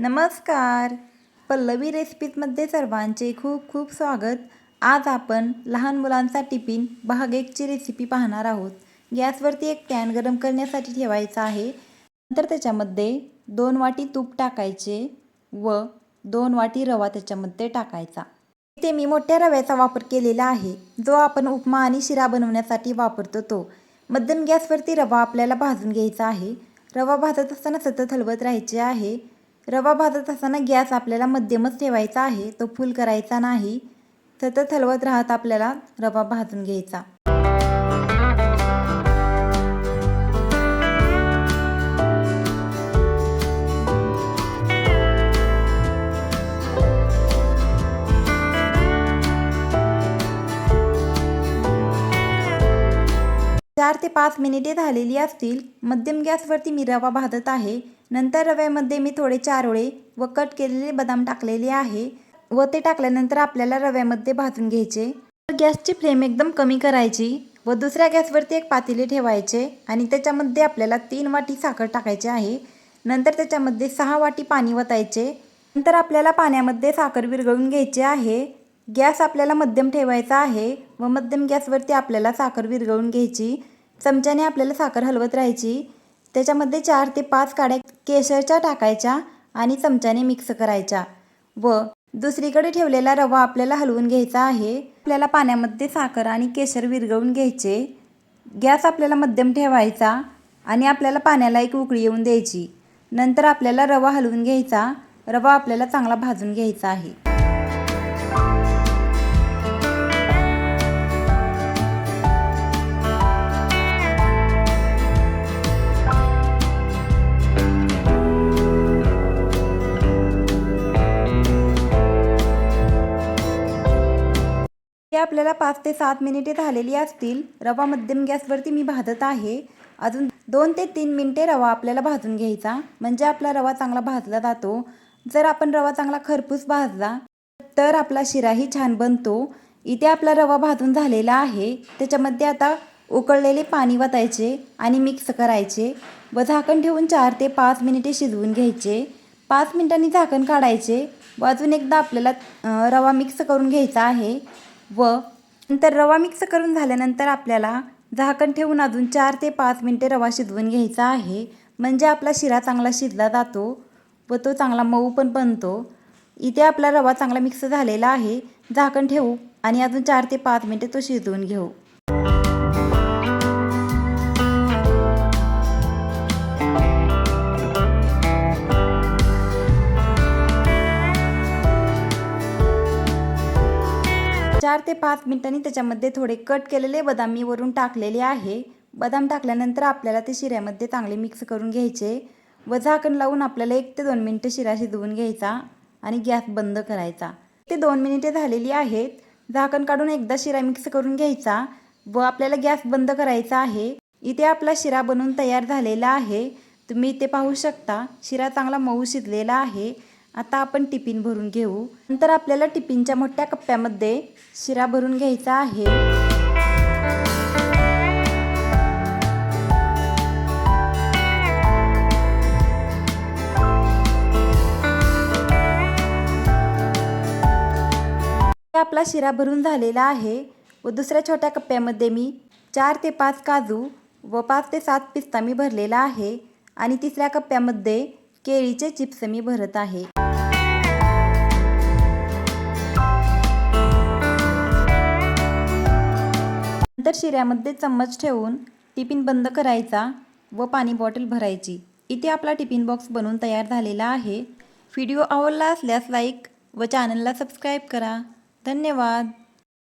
नमस्कार. पल्लवी रेसिपीजमध्ये सर्वांचे खूप खूप स्वागत. आज आपण लहान मुलांचा टिफिन भाग 1ची रेसिपी पाहणार आहोत. गॅसवरती एक पॅन गरम करण्यासाठी ठेवायचा आहे. नंतर त्याच्यामध्ये 2 वाटी तूप टाकायचे व 2 वाटी रवा त्याच्यामध्ये टाकायचा. इथे मी मोठ्या रव्याचा वापर केलेला आहे, जो आपण उपमा आणि शिरा बनवण्यासाठी वापरतो तो. मध्यम गॅसवरती रवा आपल्याला भाजून घ्यायचा आहे. रवा भाजत असताना सतत हलवत राहायचे आहे. रवा भाजत असताना गॅस आपल्याला मध्यमच ठेवायचा आहे, तो फुल करायचा नाही. सतत हलवत राहत आपल्याला रवा भाजून घ्यायचा. चार ते 5 मिनिटे झालेली असतील. मध्यम गॅसवरती मी रवा भाजत आहे. नंतर रव्यामध्ये मी थोडे चारोळे व कट केलेले बदाम टाकलेले आहे व ते टाकल्यानंतर आपल्याला रव्यामध्ये भाजून घ्यायचे. गॅसची फ्लेम एकदम कमी करायची व दुसऱ्या गॅसवरती एक पातेले ठेवायचे आणि त्याच्यामध्ये आपल्याला 3 वाटी साखर टाकायची आहे. नंतर त्याच्यामध्ये 6 वाटी पाणी ओतायचे. नंतर आपल्याला पाण्यामध्ये साखर विरघळून घ्यायची आहे. गॅस आपल्याला मध्यम ठेवायचा आहे व मध्यम गॅसवरती आपल्याला साखर विरघळून घ्यायची. चमच्याने आपल्याला साखर हलवत राहायची. त्याच्यामध्ये 4 ते 5 काड्या केशरच्या टाकायच्या आणि चमच्याने मिक्स करायच्या व दुसरीकडे ठेवलेला रवा आपल्याला हलवून घ्यायचा आहे. आपल्याला पाण्यामध्ये साखर आणि केशर विरघळून घ्यायचे. गॅस आपल्याला मध्यम ठेवायचा आणि आपल्याला पाण्याला एक उकळी येऊन द्यायची. नंतर आपल्याला रवा हलवून घ्यायचा. रवा आपल्याला चांगला भाजून घ्यायचा आहे. आपल्याला 5 ते 7 मिनिटे झालेली असतील. रवा मध्यम गॅसवरती मी भाजत आहे. अजून 2 ते 3 मिनिटे रवा आपल्याला भाजून घ्यायचा, म्हणजे आपला रवा चांगला भाजला जातो. जर आपण रवा चांगला खरपूस भाजला तर आपला शिराही छान बनतो. इथे आपला रवा भाजून झालेला आहे. त्याच्यामध्ये आता उकळलेले पाणी वतायचे आणि मिक्स करायचे व झाकण ठेवून 4 ते 5 मिनिटे शिजवून घ्यायचे. 5 मिनिटांनी झाकण काढायचे व अजून एकदा आपल्याला रवा मिक्स करून घ्यायचा आहे व नंतर रवा मिक्स करून झाल्यानंतर आपल्याला झाकण ठेवून अजून 4 ते 5 मिनिटे रवा शिजवून घ्यायचा आहे, म्हणजे आपला शिरा चांगला शिजला जातो व तो चांगला मऊ पण बनतो. इथे आपला रवा चांगला मिक्स झालेला आहे. झाकण ठेवू आणि अजून 4 ते 5 मिनिटे तो शिजवून घेऊ. चार ते 5 मिनिटांनी त्याच्यामध्ये थोडे कट केलेले बदाम मी वरून टाकलेले आहे. बदाम टाकल्यानंतर आपल्याला ते शिऱ्यामध्ये चांगले मिक्स करून घ्यायचे व झाकण लावून आपल्याला 1 ते 2 मिनिटं शिरा शिजवून घ्यायचा आणि गॅस बंद करायचा. ते 2 मिनिटे झालेली आहेत. झाकण काढून एकदा शिरा मिक्स करून घ्यायचा व आपल्याला गॅस बंद करायचा आहे. इथे आपला शिरा बनवून तयार झालेला आहे. तुम्ही इथे पाहू शकता, शिरा चांगला मऊ शिजलेला आहे. आता आपण टिफिन भरून घेऊ. नंतर आपल्याला टिफिनच्या मोठ्या कप्प्यामध्ये शिरा भरून घ्यायचा आहे. आपला शिरा भरून झालेला आहे व दुसऱ्या छोट्या कप्प्यामध्ये मी 4 ते 5 काजू व 5 ते 7 पिस्ता मी भरलेला आहे आणि तिसऱ्या कप्प्यामध्ये केळीचे चिप्स मी भरत आहे. नंतर शिऱ्यामध्ये चम्मच ठेवून टिफिन बंद करायचा व पाणी बॉटल भरायची. इथे आपला टिफिन बॉक्स बनवून तयार झालेला आहे. व्हिडिओ आवडला असल्यास लाईक व चॅनलला सबस्क्राईब करा. धन्यवाद.